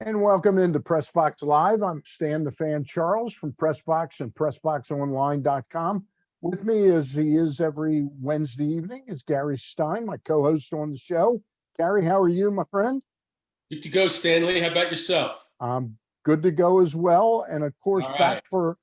And welcome into PressBox Live. I'm Stan the Fan Charles from PressBox and PressBoxOnline.com. With me, as he is every Wednesday evening, is Gary Stein, my co-host on the show. Gary, how are you, my friend? Good to go, Stanley. How about yourself? I'm good to go as well. And of course, All back right. for,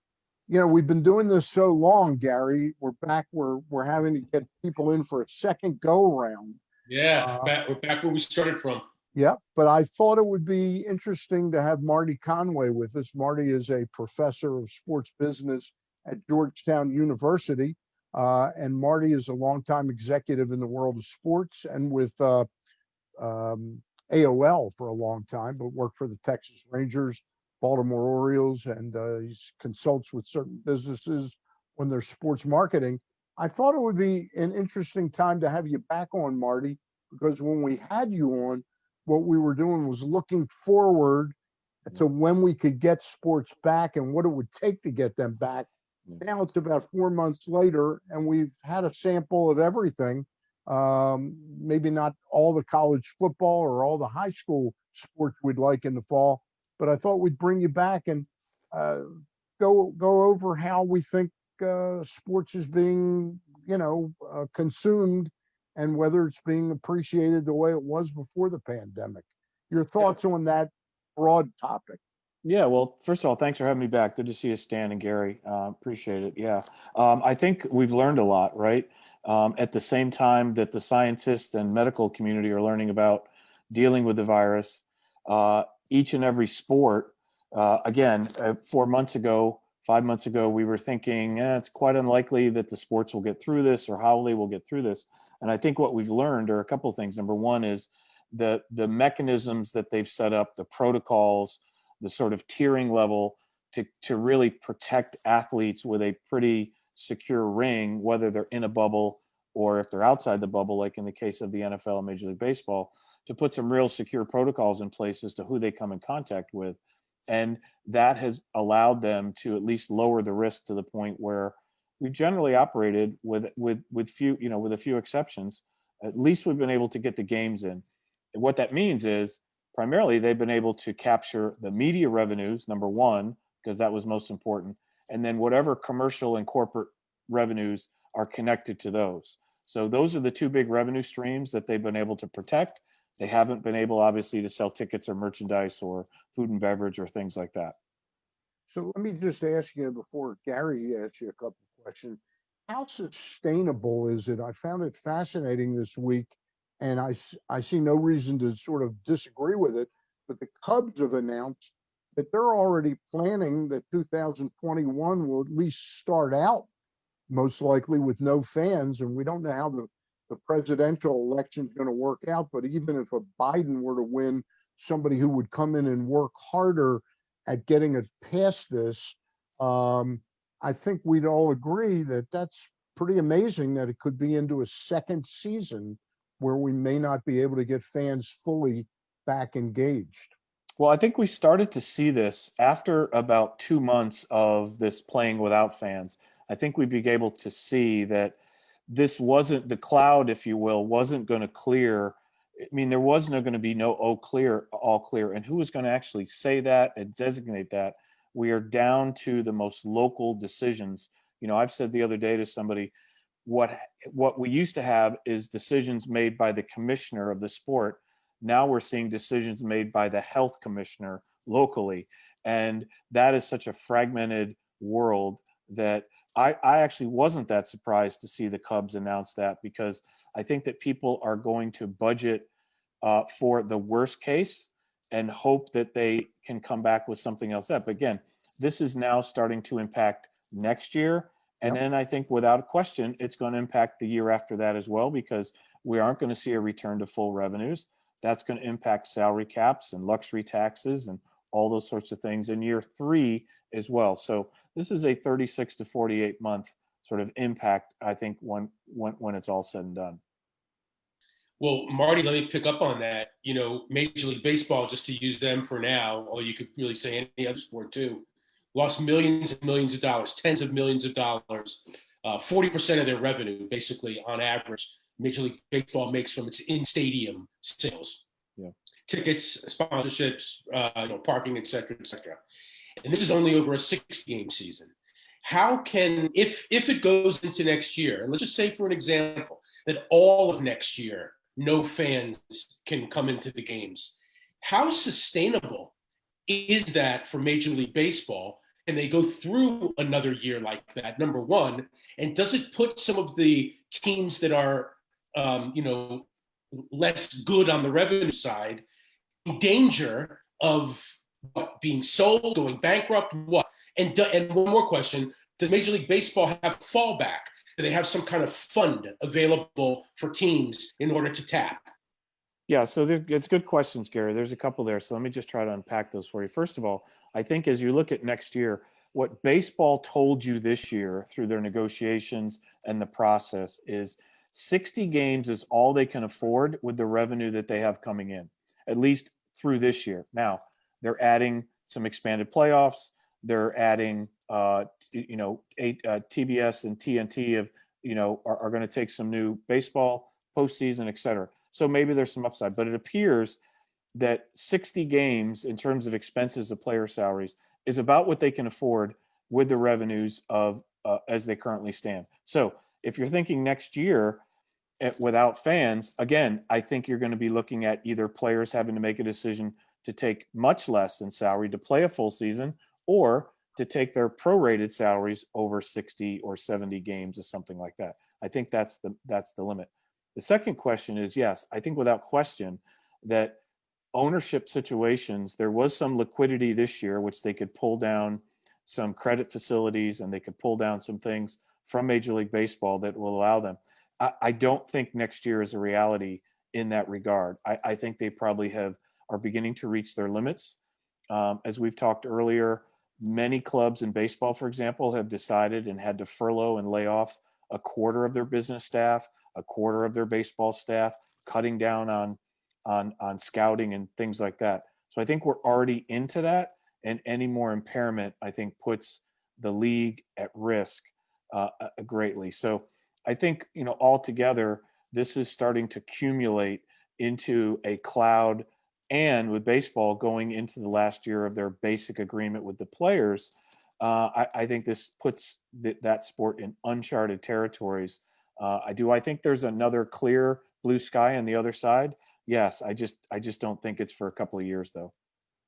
we've been doing this so long, Gary. We're back. We're having to get people in for a second go around. Yeah, we're back where we started from. Yeah, but I thought it would be interesting to have Marty Conway with us. Marty is a professor of sports business at Georgetown University, and Marty is a longtime executive in the world of sports and with AOL for a long time, but worked for the Texas Rangers, Baltimore Orioles, and he consults with certain businesses when they're sports marketing. I thought it would be an interesting time to have you back on, Marty, because when we had you on, what we were doing was looking forward to when we could get sports back and what it would take to get them back. Now it's about 4 months later, and we've had a sample of everything. Maybe not all the college football or all the high school sports we'd like in the fall, but I thought we'd bring you back and uh, go over how we think sports is being, consumed and whether it's being appreciated the way it was before the pandemic. Your Yeah. thoughts on that broad topic? Yeah, well, first of all, thanks for having me back. Good to see you, Stan and Gary. Appreciate it. Yeah. I think we've learned a lot, right? At the same time that the scientists and medical community are learning about dealing with the virus, each and every sport, again, 4 months ago, 5 months ago, we were thinking it's quite unlikely that the sports will get through this or how they will get through this. And I think what we've learned are a couple of things. Number one is the mechanisms that they've set up, the protocols, the sort of tiering level to really protect athletes with a pretty secure ring, whether they're in a bubble or if they're outside the bubble, like in the case of the NFL and Major League Baseball, to put some real secure protocols in place as to who they come in contact with. And that has allowed them to at least lower the risk to the point where we've generally operated with few, with a few exceptions. At least we've been able to get the games in. And what that means is primarily they've been able to capture the media revenues, number one, because that was most important, and then whatever commercial and corporate revenues are connected to those. So those are the two big revenue streams that they've been able to protect. They haven't been able, obviously, to sell tickets or merchandise or food and beverage or things like that. So let me just ask you before Gary asks you a couple of questions. How sustainable is it? I found it fascinating this week, and I see no reason to sort of disagree with it, but the Cubs have announced that they're already planning that 2021 will at least start out most likely with no fans, and we don't know how the presidential election is going to work out, but even if a Biden were to win, somebody who would come in and work harder at getting it past this, I think we'd all agree that that's pretty amazing that it could be into a second season where we may not be able to get fans fully back engaged. Well, I think we started to see this after about 2 months of this playing without fans. I think we began able to see that this wasn't the cloud, if you will, wasn't going to clear. I mean, there wasn't going to be no all clear. And who was going to actually say that and designate that? We are down to the most local decisions. I've said the other day to somebody, what we used to have is decisions made by the commissioner of the sport. Now we're seeing decisions made by the health commissioner locally. And that is such a fragmented world that I actually wasn't that surprised to see the Cubs announce that, because I think that people are going to budget for the worst case and hope that they can come back with something else up. Again, this is now starting to impact next year. And Yep. then I think without question, it's going to impact the year after that as well, because we aren't going to see a return to full revenues. That's going to impact salary caps and luxury taxes and all those sorts of things in year three as well. So this is a 36 to 48 month sort of impact, I think, when it's all said and done. Well, Marty, let me pick up on that. Major League Baseball, just to use them for now, or you could really say any other sport too, lost millions and millions of dollars, tens of millions of dollars, 40% of their revenue, basically on average, Major League Baseball makes from its in-stadium sales. Yeah. tickets, sponsorships, parking, et cetera, et cetera. And this is only over a 6-game season. How can, if it goes into next year, and let's just say for an example, that all of next year, no fans can come into the games, how sustainable is that for Major League Baseball? And they go through another year like that, number one, and does it put some of the teams that are, less good on the revenue side in danger of what, being sold, going bankrupt, what? And one more question, does Major League Baseball have a fallback? Do they have some kind of fund available for teams in order to tap? Yeah, so it's good questions, Gary. There's a couple there. So let me just try to unpack those for you. First of all, I think as you look at next year, what baseball told you this year through their negotiations and the process is 60 games is all they can afford with the revenue that they have coming in, at least through this year. Now, they're adding some expanded playoffs. They're adding, TBS and TNT are going to take some new baseball postseason, et cetera. So maybe there's some upside, but it appears that 60 games in terms of expenses of player salaries is about what they can afford with the revenues of as they currently stand. So if you're thinking next year without fans, again, I think you're going to be looking at either players having to make a decision to take much less in salary to play a full season, or to take their prorated salaries over 60 or 70 games or something like that. I think that's the limit. The second question is, yes, I think without question that ownership situations, there was some liquidity this year, which they could pull down some credit facilities and they could pull down some things from Major League Baseball that will allow them. I don't think next year is a reality in that regard. I think they probably are beginning to reach their limits. As we've talked earlier, many clubs in baseball, for example, have decided and had to furlough and lay off a quarter of their business staff, a quarter of their baseball staff, cutting down on scouting and things like that. So I think we're already into that, and any more impairment, I think, puts the league at risk greatly. So I think, altogether, this is starting to accumulate into a cloud, and with baseball going into the last year of their basic agreement with the players, I think this puts that sport in uncharted territories. I think there's another clear blue sky on the other side. Yes, I just don't think it's for a couple of years, though.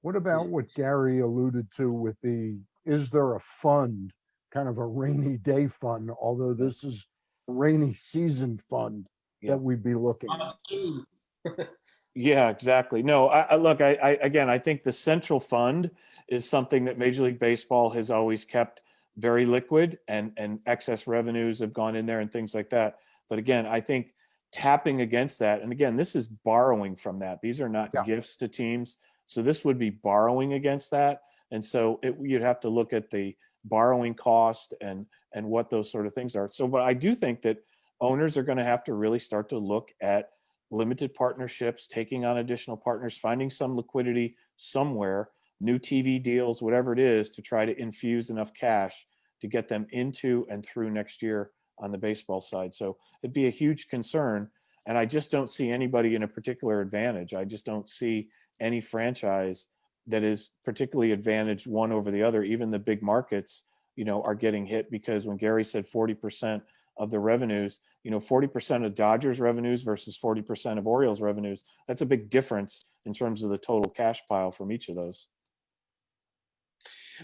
What about what Gary alluded to with is there a fund, kind of a rainy day fund, although this is a rainy season fund Yeah. that we'd be looking at? Yeah, exactly. No, I think the central fund is something that Major League Baseball has always kept very liquid, and excess revenues have gone in there and things like that. But again, I think tapping against that, and again, this is borrowing from that. These are not gifts to teams. So this would be borrowing against that. And so you'd have to look at the borrowing cost and what those sort of things are. So, but I do think that owners are going to have to really start to look at limited partnerships, taking on additional partners, finding some liquidity somewhere, new TV deals, whatever it is, to try to infuse enough cash to get them into and through next year on the baseball side. So it'd be a huge concern. And I just don't see anybody in a particular advantage. I just don't see any franchise that is particularly advantaged one over the other. Even the big markets, are getting hit, because when Gary said 40% of the revenues, 40% of Dodgers revenues versus 40% of Orioles revenues, that's a big difference in terms of the total cash pile from each of those.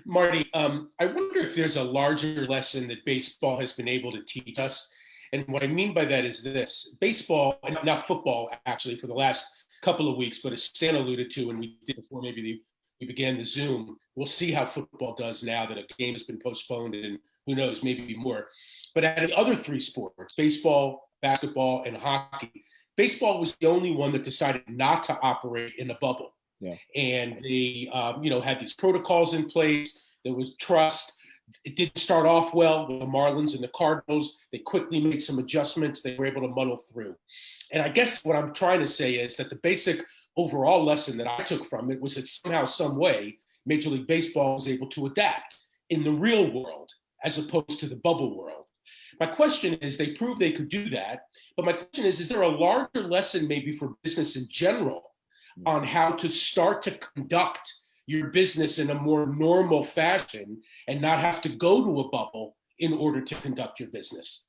Marty, I wonder if there's a larger lesson that baseball has been able to teach us. And what I mean by that is this: baseball, and not football, actually, for the last couple of weeks, but as Stan alluded to, and we did before we began the Zoom, we'll see how football does now that a game has been postponed, and who knows, maybe more. But out of the other three sports, baseball, basketball, and hockey, baseball was the only one that decided not to operate in a bubble. Yeah. And they, had these protocols in place. There was trust. It didn't start off well with the Marlins and the Cardinals. They quickly made some adjustments. They were able to muddle through. And I guess what I'm trying to say is that the basic overall lesson that I took from it was that somehow, some way, Major League Baseball was able to adapt in the real world as opposed to the bubble world. My question is, they proved they could do that. But my question is there a larger lesson maybe for business in general on how to start to conduct your business in a more normal fashion and not have to go to a bubble in order to conduct your business?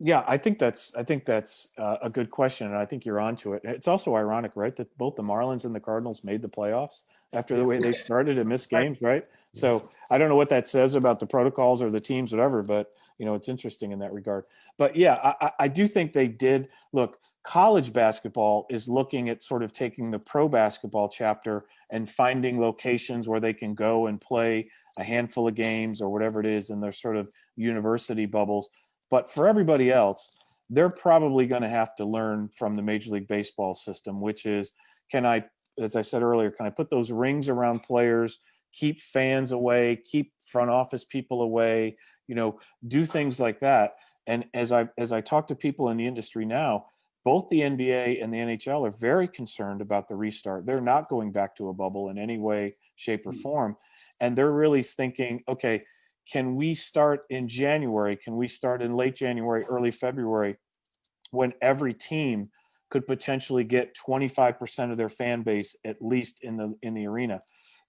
Yeah, I think that's a good question, and I think you're onto it. It's also ironic, right, that both the Marlins and the Cardinals made the playoffs after the way they started and missed Right. games, right? So I don't know what that says about the protocols or the teams, whatever, but it's interesting in that regard. But yeah, I do think they did. Look, college basketball is looking at sort of taking the pro basketball chapter and finding locations where they can go and play a handful of games or whatever it is in their sort of university bubbles. But for everybody else, they're probably going to have to learn from the Major League Baseball system, which is, can I, as I said earlier, can I put those rings around players, keep fans away, keep front office people away, do things like that. And as I talk to people in the industry now, both the NBA and the NHL are very concerned about the restart. They're not going back to a bubble in any way, shape, or form. And they're really thinking, okay, can we start in January? Can we start in late January, early February, when every team could potentially get 25% of their fan base at least in the arena?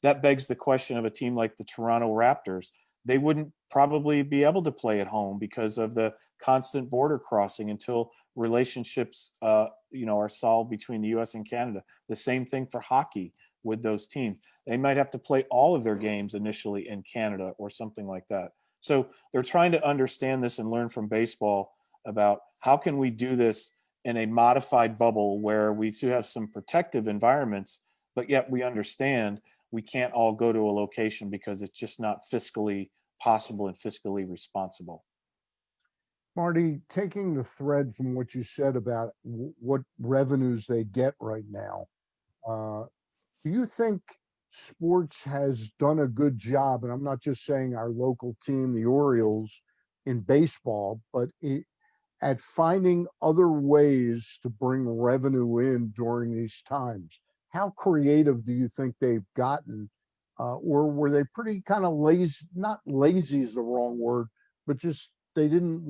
That begs the question of a team like the Toronto Raptors. They wouldn't probably be able to play at home because of the constant border crossing until relationships, are solved between the U.S. and Canada. The same thing for hockey with those teams. They might have to play all of their games initially in Canada or something like that. So they're trying to understand this and learn from baseball about how can we do this in a modified bubble where we do have some protective environments, but yet we understand we can't all go to a location because it's just not fiscally possible and fiscally responsible. Marty, taking the thread from what you said about what revenues they get right now, uh, do you think sports has done a good job? And I'm not just saying our local team, the Orioles, in baseball, but at finding other ways to bring revenue in during these times. How creative do you think they've gotten? Or were they pretty kind of lazy? Not lazy is the wrong word, but just they didn't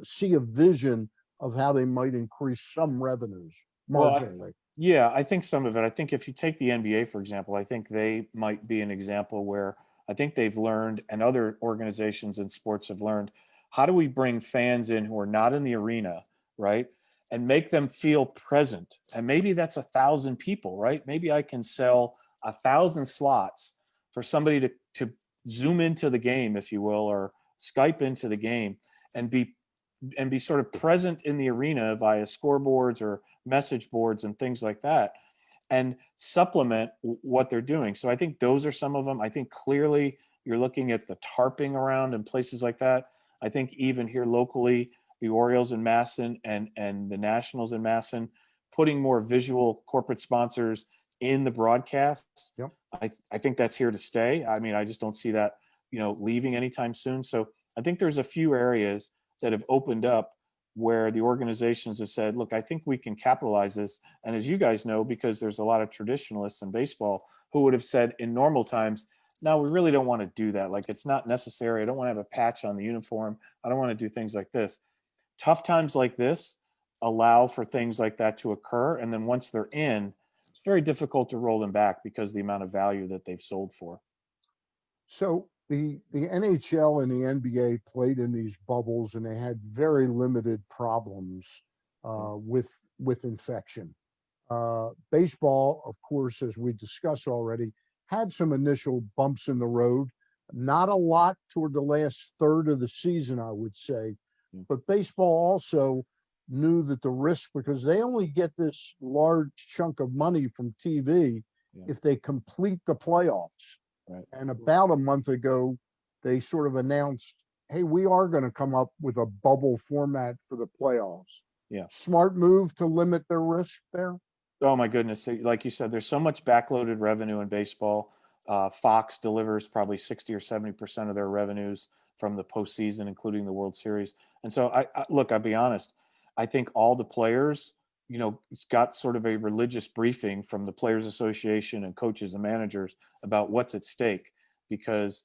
see a vision of how they might increase some revenues Well, marginally. yeah, I think some of it. I think if you take the NBA, for example, I think they might be an example where I think they've learned, and other organizations in sports have learned, how do we bring fans in who are not in the arena, right? And make them feel present. And maybe that's 1,000 people, right? Maybe I can sell 1,000 slots for somebody to zoom into the game, if you will, or Skype into the game and be sort of present in the arena via scoreboards or message boards and things like that, and supplement what they're doing. So I think those are some of them. I think clearly you're looking at the tarping around in places like that. I think even here locally, the Orioles in Masson and the Nationals in Masson, putting more visual corporate sponsors in the broadcasts. Yep. I think that's here to stay. I mean, I just don't see that, leaving anytime soon. So I think there's a few areas that have opened up where the organizations have said, look, I think we can capitalize this. And as you guys know, because there's a lot of traditionalists in baseball who would have said in normal times, no, we really don't want to do that. Like, it's not necessary. I don't want to have a patch on the uniform. I don't want to do things like this. Tough times like this allow for things like that to occur. And then once they're in, it's very difficult to roll them back because of the amount of value that they've sold for. So the NHL and the NBA played in these bubbles, and they had very limited problems with infection. Baseball, of course, as we discussed already, had some initial bumps in the road. Not a lot toward the last third of the season, I would say. But baseball also knew that the risk, because they only get this large chunk of money from TV if they complete the playoffs. Right. And about a month ago, they sort of announced, hey, we are going to come up with a bubble format for the playoffs. Yeah. Smart move to limit their risk there. Oh my goodness. Like you said, there's so much backloaded revenue in baseball. Fox delivers probably 60 or 70% of their revenues from the postseason, including the World Series. And so look, I'll be honest. I think all the players, got sort of a religious briefing from the Players Association and coaches and managers about what's at stake, because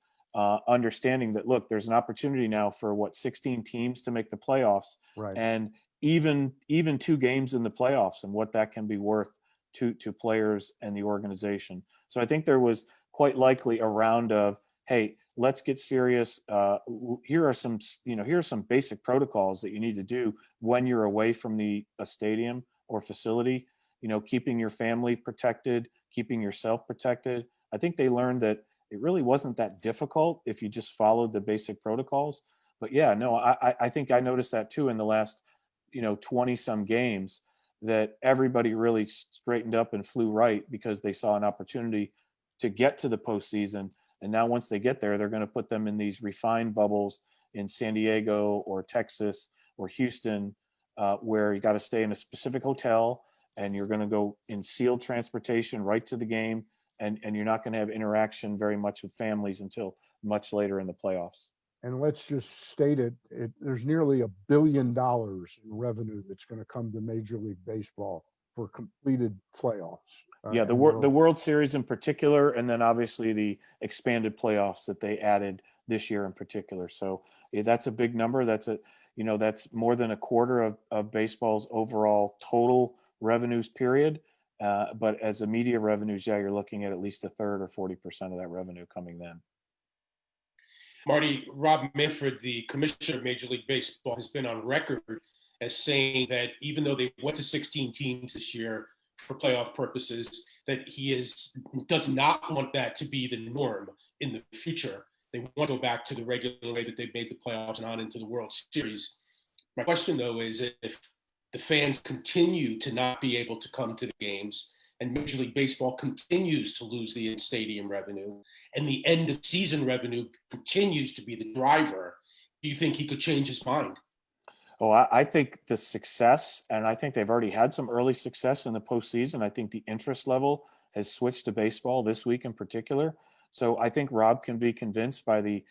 understanding that, look, there's an opportunity now for 16 teams to make the playoffs, Right. and even 2 games in the playoffs and what that can be worth to players and the organization. So I think there was quite likely a round of, hey, let's get serious. Here are some, here are some basic protocols that you need to do when you're away from a stadium or facility. Keeping your family protected, keeping yourself protected. I think they learned that it really wasn't that difficult if you just followed the basic protocols. But yeah, no, I think I noticed that too in the last, 20 some games, that everybody really straightened up and flew right because they saw an opportunity to get to the postseason. And now once they get there, they're going to put them in these refined bubbles in San Diego or Texas or Houston, where you got to stay in a specific hotel and you're going to go in sealed transportation right to the game. And you're not going to have interaction very much with families until much later in the playoffs. And let's just state there's nearly $1 billion in revenue that's going to come to Major League Baseball for completed playoffs. Yeah, the World Series in particular, and then obviously the expanded playoffs that they added this year in particular. So that's a big number. That's that's more than a quarter of baseball's overall total revenues period. But as a media revenues, yeah, you're looking at least a third or 40% of that revenue coming then. Marty, Rob Manfred, the commissioner of Major League Baseball, has been on record as saying that even though they went to 16 teams this year for playoff purposes, that does not want that to be the norm in the future. They want to go back to the regular way that they've made the playoffs and on into the World Series. My question, though, is if the fans continue to not be able to come to the games and Major League Baseball continues to lose the in-stadium revenue and the end of season revenue continues to be the driver, do you think he could change his mind? Oh, I think the success, and I think they've already had some early success in the postseason. I think the interest level has switched to baseball this week in particular. So I think Rob can be convinced by the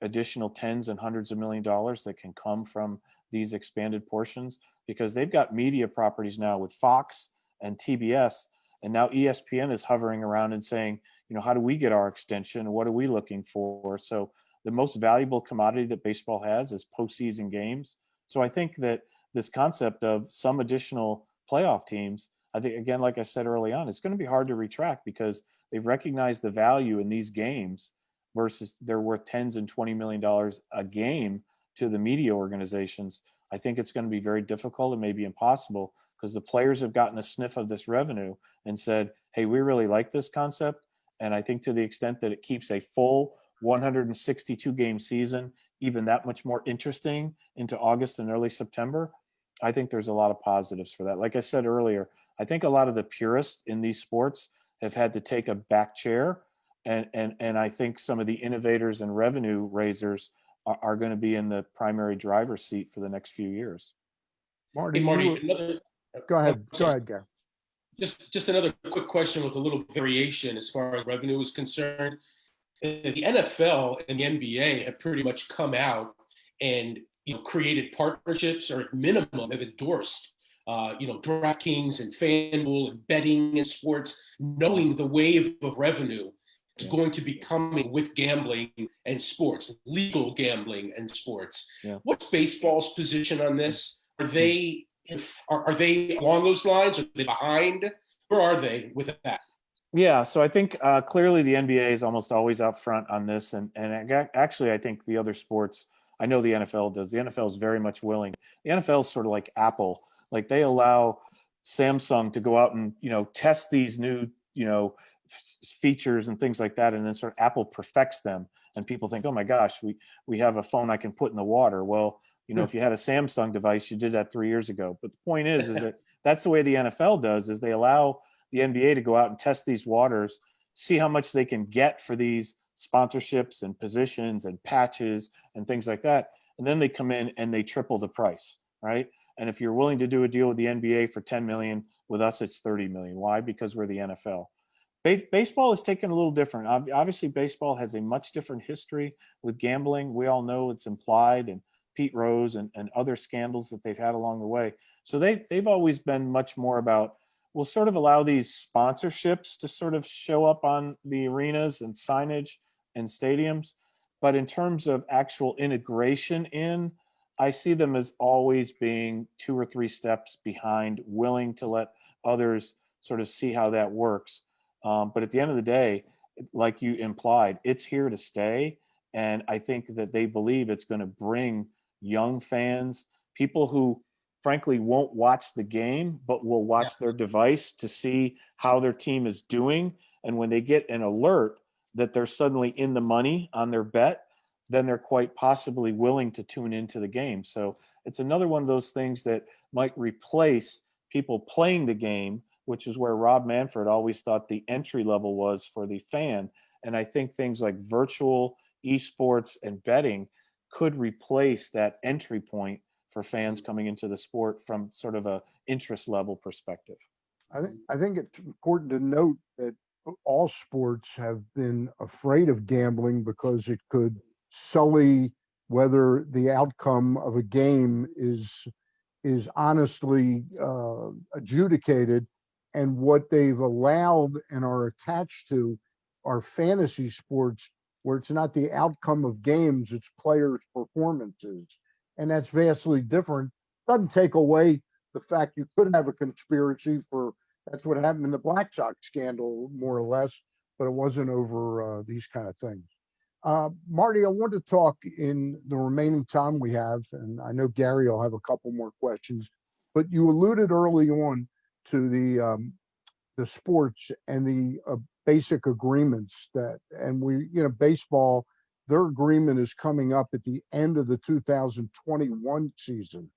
additional tens and hundreds of $1 millions that can come from these expanded portions, because they've got media properties now with Fox and TBS, and now ESPN is hovering around and saying, how do we get our extension? What are we looking for? So the most valuable commodity that baseball has is postseason games. So I think that this concept of some additional playoff teams, I think, again, like I said early on, it's going to be hard to retract because they've recognized the value in these games versus they're worth tens and $20 million a game to the media organizations. I think it's going to be very difficult and maybe impossible because the players have gotten a sniff of this revenue and said, hey, we really like this concept. And I think to the extent that it keeps a full 162 game season even that much more interesting into August and early September, I think there's a lot of positives for that. Like I said earlier, I think a lot of the purists in these sports have had to take a back chair. And I think some of the innovators and revenue raisers are going to be in the primary driver's seat for the next few years. Marty, Hey, Marty, go ahead, Gary. Just another quick question with a little variation as far as revenue is concerned. The NFL and the NBA have pretty much come out and created partnerships, or at minimum have endorsed DraftKings and FanDuel and betting in sports, knowing the wave of revenue is going to be coming with gambling and sports, legal gambling and sports. Yeah. What's baseball's position on this? Are they along those lines? Are they behind? Where are they with that? Yeah, so I think clearly the NBA is almost always out front on this. And actually, I think the other sports, I know the NFL does. The NFL is very much willing. The NFL is sort of like Apple. Like they allow Samsung to go out and, test these new, features and things like that. And then sort of Apple perfects them. And people think, oh my gosh, we have a phone I can put in the water. Well, if you had a Samsung device, you did that 3 years ago. But the point is that that's the way the NFL does, is they allow the NBA to go out and test these waters, see how much they can get for these sponsorships and positions and patches and things like that. And then they come in and they triple the price, right? And if you're willing to do a deal with the NBA for 10 million, with us, it's 30 million. Why? Because we're the NFL. Baseball is taken a little different. Obviously, baseball has a much different history with gambling. We all know it's implied, and Pete Rose and other scandals that they've had along the way. So they've always been much more about, we'll sort of allow these sponsorships to sort of show up on the arenas and signage and stadiums. But in terms of actual integration I see them as always being 2 or 3 steps behind, willing to let others sort of see how that works. But at the end of the day, like you implied, it's here to stay. And I think that they believe it's going to bring young fans, people who frankly won't watch the game, but will Yeah. watch their device to see how their team is doing. And when they get an alert that they're suddenly in the money on their bet, then they're quite possibly willing to tune into the game. So it's another one of those things that might replace people playing the game, which is where Rob Manfred always thought the entry level was for the fan. And I think things like virtual esports and betting could replace that entry point for fans coming into the sport from sort of a interest level perspective. I think it's important to note that all sports have been afraid of gambling because it could sully whether the outcome of a game is honestly adjudicated. And what they've allowed and are attached to are fantasy sports where it's not the outcome of games, it's players' performances. And that's vastly different. Doesn't take away the fact you could have a conspiracy for that's what happened in the Black Sox scandal, more or less, but it wasn't over these kind of things. Marty, I want to talk in the remaining time we have, and I know Gary will have a couple more questions, but you alluded early on to the sports and the basic agreements that, and baseball, their agreement is coming up at the end of the 2021 season.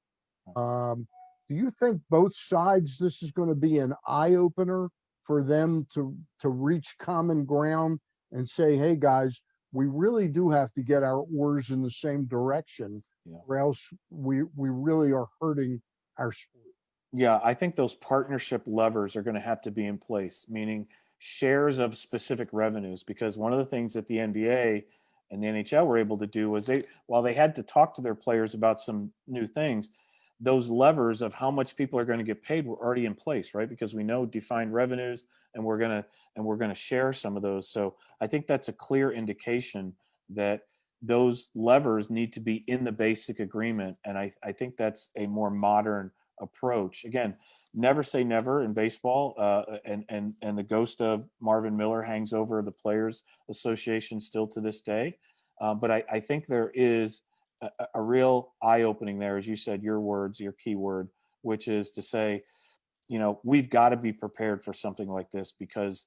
Do you think both sides, this is going to be an eye opener for them to reach common ground and say, hey guys, we really do have to get our oars in the same direction, or else we really are hurting our sport? Yeah, I think those partnership levers are going to have to be in place, meaning shares of specific revenues. Because one of the things that the NBA and the NHL were able to do was while they had to talk to their players about some new things, those levers of how much people are going to get paid were already in place, right? Because we know defined revenues, and we're going to share some of those. So I think that's a clear indication that those levers need to be in the basic agreement, and I think that's a more modern approach. Again, never say never in baseball, and the ghost of Marvin Miller hangs over the Players Association still to this day. But I think there is a real eye-opening there, as you said, your words, your key word, which is to say, we've got to be prepared for something like this, because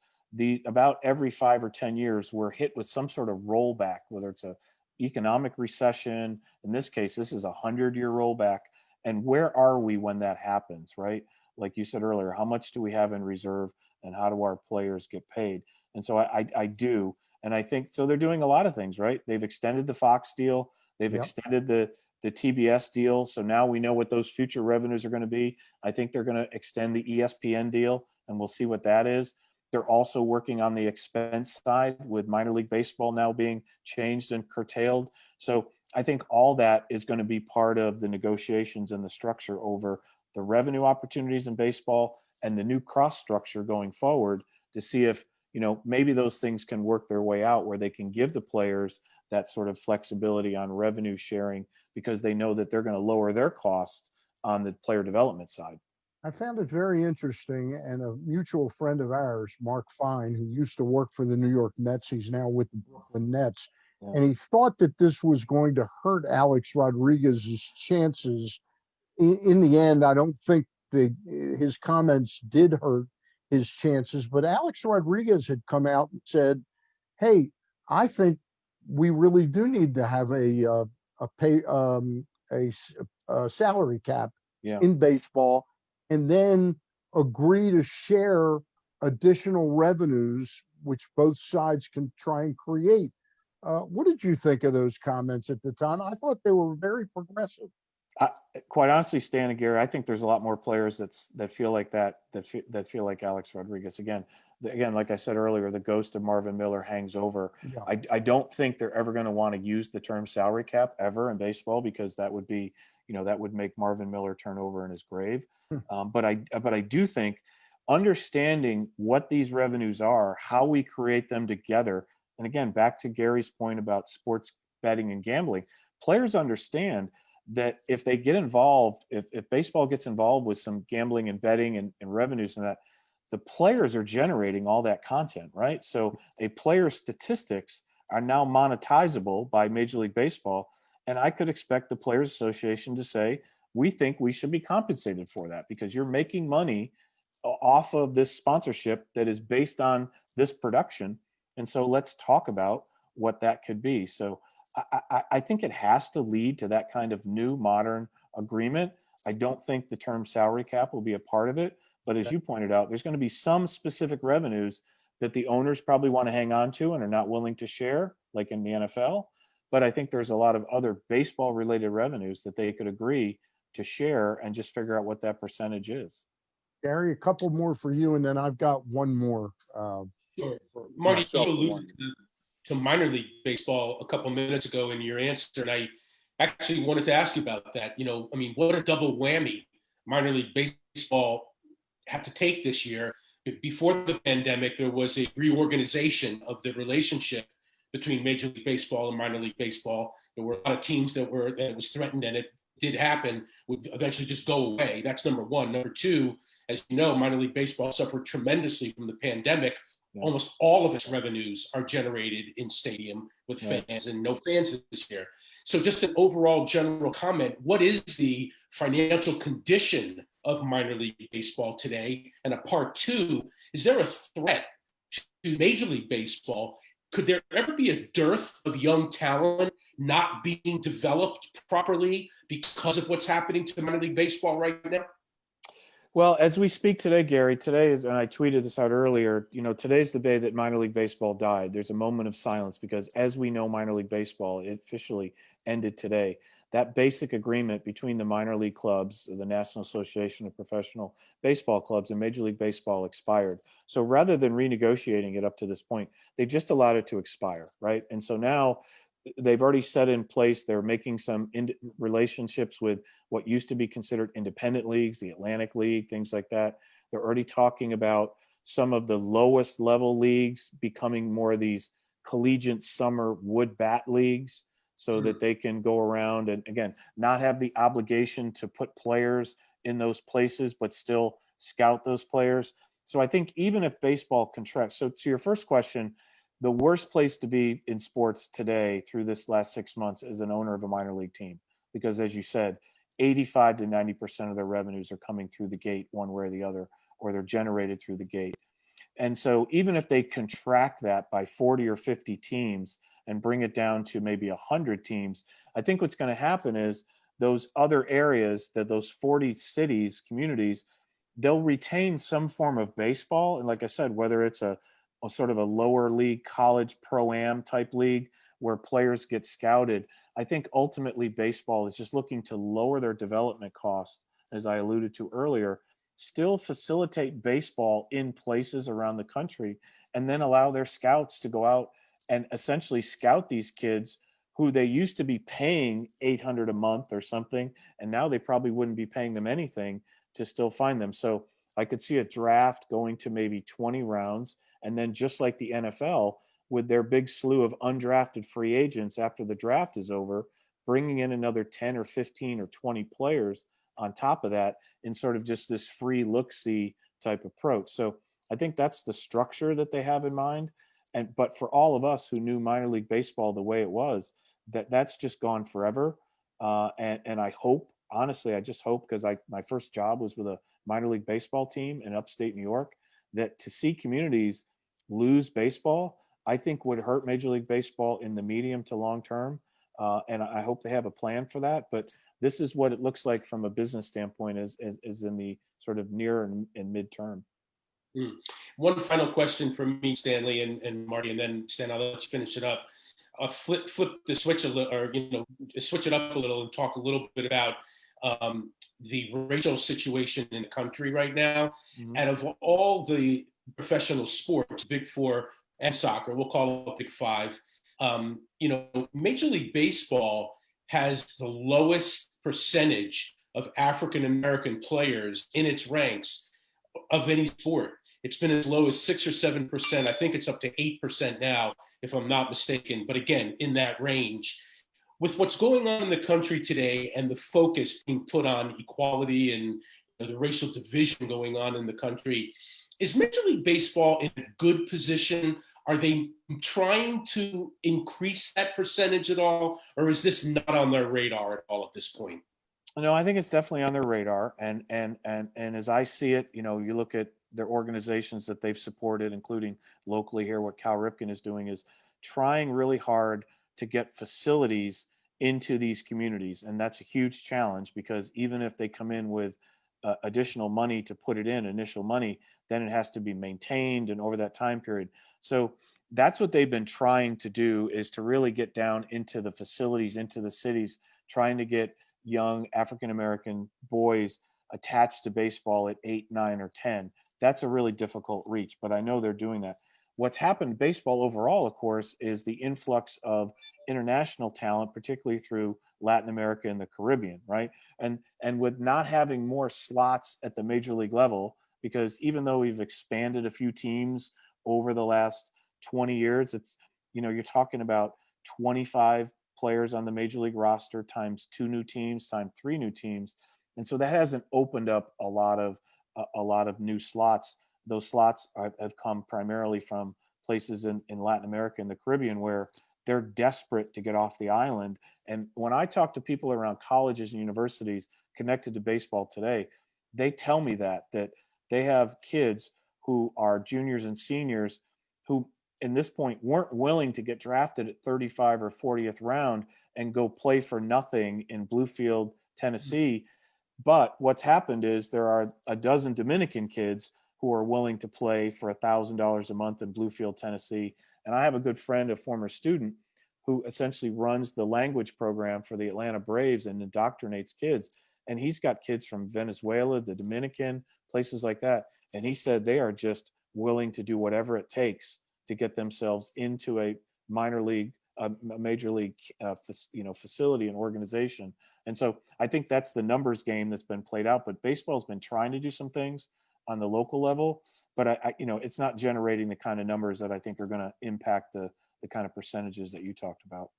about every 5 or 10 years we're hit with some sort of rollback, whether it's a economic recession. In this case, this is 100-year rollback. And where are we when that happens, right? Like you said earlier, how much do we have in reserve, and how do our players get paid? And so I do. And I think, so they're doing a lot of things, right? They've extended the Fox deal. They've extended the TBS deal. So now we know what those future revenues are going to be. I think they're going to extend the ESPN deal, and we'll see what that is. They're also working on the expense side with minor league baseball now being changed and curtailed. So I think all that is going to be part of the negotiations and the structure over the revenue opportunities in baseball and the new cross structure going forward, to see if, maybe those things can work their way out where they can give the players that sort of flexibility on revenue sharing, because they know that they're going to lower their costs on the player development side. I found it very interesting, and a mutual friend of ours, Mark Fine, who used to work for the New York Mets, he's now with the Brooklyn Nets, and he thought that this was going to hurt Alex Rodriguez's chances. In the end, I don't think his comments did hurt his chances, but Alex Rodriguez had come out and said, "Hey, I think we really do need to have a salary cap in baseball, and then agree to share additional revenues, which both sides can try and create." What did you think of those comments at the time? I thought they were very progressive. Quite honestly, Stan and Gary, I think there's a lot more players that feel like that feel like Alex Rodriguez. Again, like I said earlier, the ghost of Marvin Miller hangs over. Yeah. I don't think they're ever going to want to use the term salary cap ever in baseball, because that would be, that would make Marvin Miller turn over in his grave. But I do think understanding what these revenues are, how we create them together, and again, back to Gary's point about sports betting and gambling, players understand that if they get involved, if baseball gets involved with some gambling and betting and revenues and that, the players are generating all that content, right? So a player's statistics are now monetizable by Major League Baseball. And I could expect the Players Association to say, we think we should be compensated for that because you're making money off of this sponsorship that is based on this production. And so let's talk about what that could be. So I think it has to lead to that kind of new modern agreement. I don't think the term salary cap will be a part of it. But as you pointed out, there's going to be some specific revenues that the owners probably want to hang on to and are not willing to share, like in the NFL. But I think there's a lot of other baseball related revenues that they could agree to share and just figure out what that percentage is. Gary, a couple more for you, and then I've got one more. Sure. For Marty, you myself to alluded one. to minor league baseball a couple minutes ago in your answer, and I actually wanted to ask you about that. I mean, what a double whammy minor league baseball had to take this year. Before the pandemic, there was a reorganization of the relationship between Major League Baseball and minor league baseball. There were a lot of teams that was threatened, and it did happen, would eventually just go away. That's number one. Number two, as you know, minor league baseball suffered tremendously from the pandemic. Yeah. Almost all of its revenues are generated in stadium with fans, and no fans this year. So just an overall general comment, what is the financial condition of minor league baseball today? And a part two, is there a threat to Major League Baseball? Could there ever be a dearth of young talent not being developed properly because of what's happening to minor league baseball right now? Well, as we speak today, Gary, today is, and I tweeted this out earlier, today's the day that minor league baseball died. There's a moment of silence because as we know, minor league baseball, it officially ended today. That basic agreement between the minor league clubs, the National Association of Professional Baseball Clubs, and Major League Baseball expired. So rather than renegotiating it up to this point, they just allowed it to expire, right? And so now they've already set in place, they're making some relationships with what used to be considered independent leagues, the Atlantic League, things like that. They're already talking about some of the lowest level leagues becoming more of these collegiate summer wood bat leagues, so that they can go around and, again, not have the obligation to put players in those places, but still scout those players. So I think even if baseball contracts, so to your first question, the worst place to be in sports today through this last 6 months is an owner of a minor league team, because as you said, 85 to 90% of their revenues are coming through the gate one way or the other, or they're generated through the gate. And so even if they contract that by 40 or 50 teams and bring it down to maybe 100 teams, I think what's going to happen is those other areas, that those 40 cities, communities, they'll retain some form of baseball. And like I said, whether it's a sort of a lower league college pro-am type league where players get scouted, I think ultimately baseball is just looking to lower their development costs, as I alluded to earlier, still facilitate baseball in places around the country, and then allow their scouts to go out and essentially scout these kids who they used to be paying $800 a month or something, and now they probably wouldn't be paying them anything to still find them. So I could see a draft going to maybe 20 rounds, and then just like the NFL, with their big slew of undrafted free agents after the draft is over, bringing in another 10 or 15 or 20 players on top of that in sort of just this free look-see type approach. So I think that's the structure that they have in mind. But for all of us who knew minor league baseball the way it was, that's just gone forever. And I hope, honestly, I just hope, because my first job was with a minor league baseball team in upstate New York, that to see communities lose baseball, I think would hurt Major League Baseball in the medium to long term. And I hope they have a plan for that. But this is what it looks like from a business standpoint is in the sort of near and midterm. One final question from me, Stanley and Marty, and then Stan, I'll let you finish it up. Flip the switch a little, or switch it up a little and talk a little bit about the racial situation in the country right now. Mm-hmm. And of all the professional sports, Big Four and soccer, we'll call it Big Five, Major League Baseball has the lowest percentage of African American players in its ranks of any sport. It's been as low as 6 or 7%. I think it's up to 8% now, if I'm not mistaken. But again, in that range. With what's going on in the country today and the focus being put on equality and the racial division going on in the country, is Major League Baseball in a good position? Are they trying to increase that percentage at all, or is this not on their radar at all at this point? No, I think it's definitely on their radar. And as I see it, you look at their organizations that they've supported, including locally here, what Cal Ripken is doing is trying really hard to get facilities into these communities. And that's a huge challenge because even if they come in with additional money to put it in, initial money, then it has to be maintained and over that time period. So that's what they've been trying to do, is to really get down into the facilities, into the cities, trying to get young African American boys attached to baseball at 8, 9, or 10. That's a really difficult reach, but I know they're doing that. What's happened in baseball overall, of course, is the influx of international talent, particularly through Latin America and the Caribbean, right? And with not having more slots at the major league level, because even though we've expanded a few teams over the last 20 years, it's, you're talking about 25 players on the major league roster times 2 new teams times 3 new teams, and so that hasn't opened up a lot of new slots. Those slots have come primarily from places in Latin America and the Caribbean, where they're desperate to get off the island. And when I talk to people around colleges and universities connected to baseball today, they tell me that they have kids who are juniors and seniors who in this point weren't willing to get drafted at 35 or 40th round and go play for nothing in Bluefield, Tennessee. But what's happened is there are a dozen Dominican kids who are willing to play for $1,000 a month in Bluefield, Tennessee. And I have a good friend, a former student, who essentially runs the language program for the Atlanta Braves and indoctrinates kids. And he's got kids from Venezuela, the Dominican, places like that. And he said they are just willing to do whatever it takes to get themselves into a minor league, a major league, facility and organization. And so I think that's the numbers game that's been played out. But baseball's been trying to do some things on the local level, but it's not generating the kind of numbers that I think are going to impact the kind of percentages that you talked about.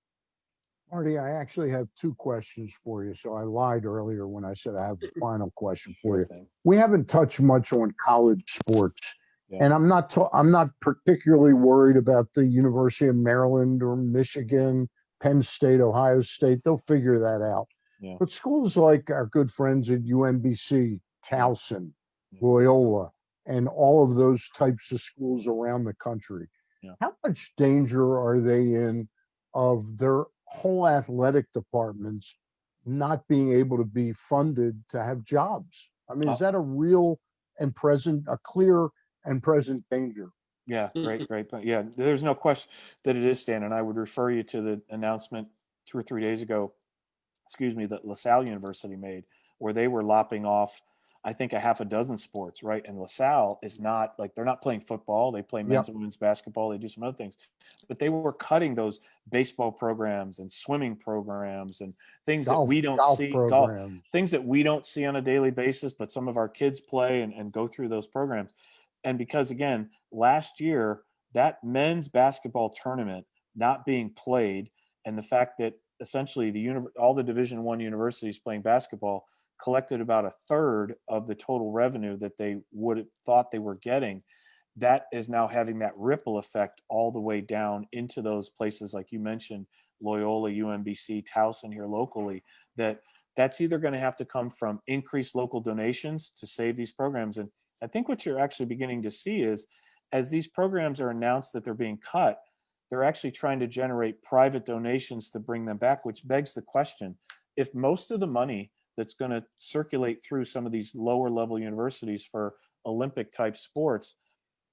Marty, I actually have 2 questions for you. So I lied earlier when I said I have a final question for Sure you. thing. We haven't touched much on college sports, Yeah. and I'm not particularly worried about the University of Maryland or Michigan, Penn State, Ohio State. They'll figure that out. Yeah. But schools like our good friends at UMBC, Towson, Yeah. Loyola, and all of those types of schools around the country, Yeah. how much danger are they in of their whole athletic departments not being able to be funded to have jobs? I mean, is that a real and present, a clear and present danger? Yeah, great point. Yeah, there's no question that it is, Stan. And I would refer you to the announcement 2 or 3 days ago, that LaSalle University made, where they were lopping off, I think, a half a dozen sports, right? And LaSalle is not like, they're not playing football. They play men's Yep. and women's basketball. They do some other things, but they were cutting those baseball programs and swimming programs and things that we don't Golf see, programs. things that we don't see on a daily basis, but some of our kids play and go through those programs. And because again, last year, that men's basketball tournament not being played, and the fact that essentially all the Division I universities playing basketball collected about a third of the total revenue that they would have thought they were getting, that is now having that ripple effect all the way down into those places like you mentioned, Loyola, UMBC, Towson here locally, that's either going to have to come from increased local donations to save these programs. And I think what you're actually beginning to see is, as these programs are announced that they're being cut, they're actually trying to generate private donations to bring them back, which begs the question, if most of the money that's going to circulate through some of these lower level universities for Olympic type sports,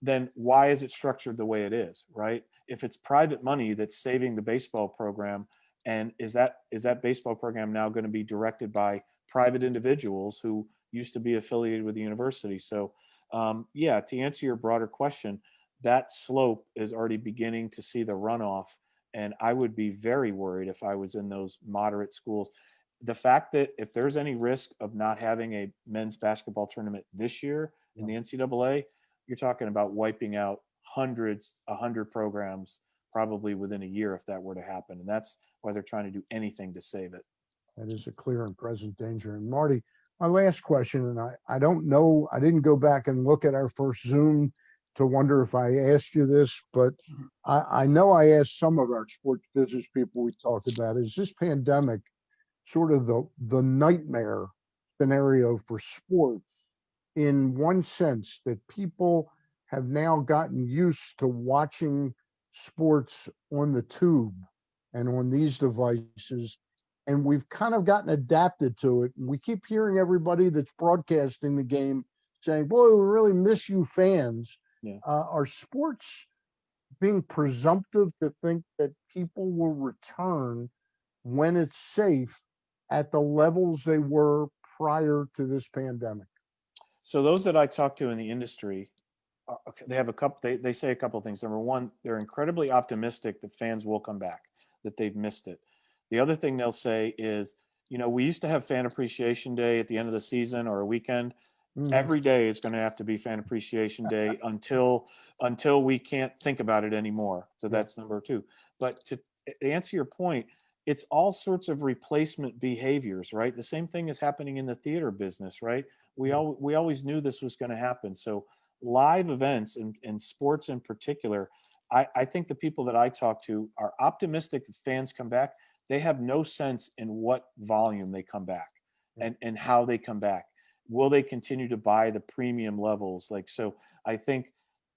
then why is it structured the way it is, right? If it's private money that's saving the baseball program, and is that baseball program now going to be directed by private individuals who used to be affiliated with the university? So yeah, to answer your broader question, that slope is already beginning to see the runoff. And I would be very worried if I was in those moderate schools. The fact that if there's any risk of not having a men's basketball tournament this year in the NCAA, you're talking about wiping out 100 programs probably within a year if that were to happen. And that's why they're trying to do anything to save it. That is a clear and present danger. And Marty, my last question, and I don't know, I didn't go back and look at our first Zoom to wonder if I asked you this, but I know I asked some of our sports business people we talked about, is this pandemic sort of the nightmare scenario for sports, in one sense that people have now gotten used to watching sports on the tube and on these devices, and we've kind of gotten adapted to it. And we keep hearing everybody that's broadcasting the game saying, boy, we really miss you fans. Yeah. Are sports being presumptive to think that people will return when it's safe at the levels they were prior to this pandemic? So those that I talk to in the industry, okay, they have a couple. They say a couple of things. Number one, they're incredibly optimistic that fans will come back, that they've missed it. The other thing they'll say is, we used to have Fan Appreciation Day at the end of the season or a weekend. Every day is going to have to be Fan Appreciation Day until we can't think about it anymore. So that's number two. But to answer your point, it's all sorts of replacement behaviors, right? The same thing is happening in the theater business, right? We always knew this was going to happen. So live events and sports in particular, I think the people that I talk to are optimistic that fans come back. They have no sense in what volume they come back and how they come back. Will they continue to buy the premium levels? So I think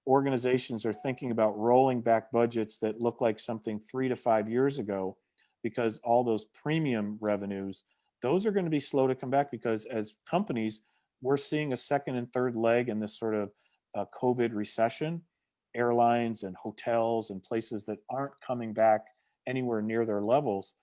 organizations are thinking about rolling back budgets that look like something 3 to 5 years ago, because all those premium revenues, those are going to be slow to come back, because as companies, we're seeing a second and third leg in this sort of COVID recession. Airlines and hotels and places that aren't coming back anywhere near their levels,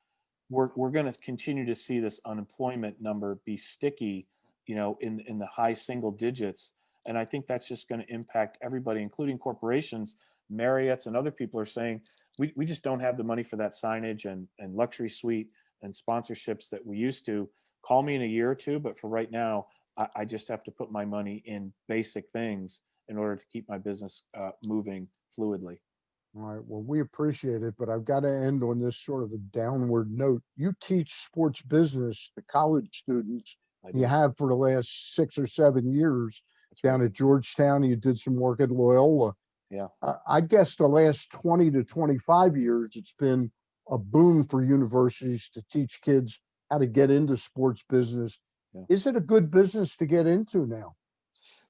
we're going to continue to see this unemployment number be sticky, in the high single digits. And I think that's just going to impact everybody, including corporations. Marriott's and other people are saying, we just don't have the money for that signage and luxury suite and sponsorships that we used to. Call me in a year or two, but for right now, I just have to put my money in basic things in order to keep my business moving fluidly. All right. Well, we appreciate it, but I've got to end on this sort of a downward note. You teach sports business to college students. You have for the last 6 or 7 years. That's down right. at Georgetown. You did some work at Loyola. Yeah. I guess the last 20 to 25 years, it's been a boom for universities to teach kids how to get into sports business. Yeah. Is it a good business to get into now?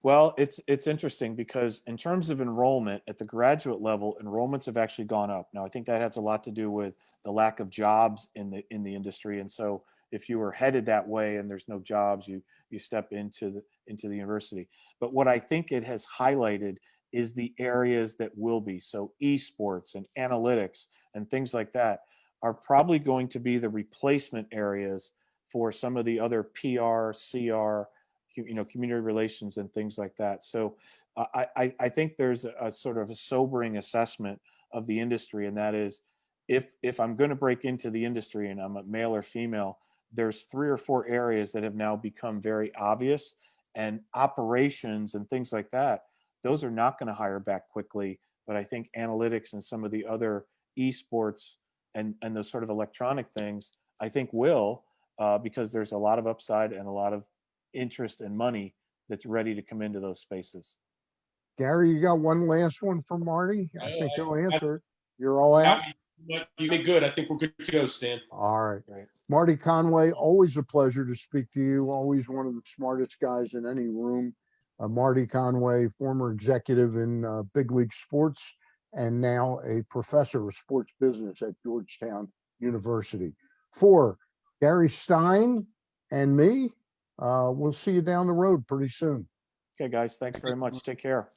Well, it's interesting because in terms of enrollment at the graduate level, enrollments have actually gone up. Now, I think that has a lot to do with the lack of jobs in the industry, and so if you were headed that way and there's no jobs, you step into the university. But what I think it has highlighted is the areas that will be. So esports and analytics and things like that are probably going to be the replacement areas for some of the other PR, CR, community relations and things like that. So I think there's a sort of a sobering assessment of the industry, and that is, if I'm going to break into the industry and I'm a male or female, there's 3 or 4 areas that have now become very obvious, and operations and things like that, those are not going to hire back quickly. But I think analytics and some of the other esports and those sort of electronic things, I think will, because there's a lot of upside and a lot of interest and money that's ready to come into those spaces. Gary, you got one last one for Marty? I think he'll answer it. You're all out? You did good. I think we're good to go, Stan. All right. Right. Marty Conway, always a pleasure to speak to you. Always one of the smartest guys in any room. Marty Conway, former executive in big league sports and now a professor of sports business at Georgetown University. For Gary Stein and me, we'll see you down the road pretty soon. Okay, guys, thanks very much. Take care.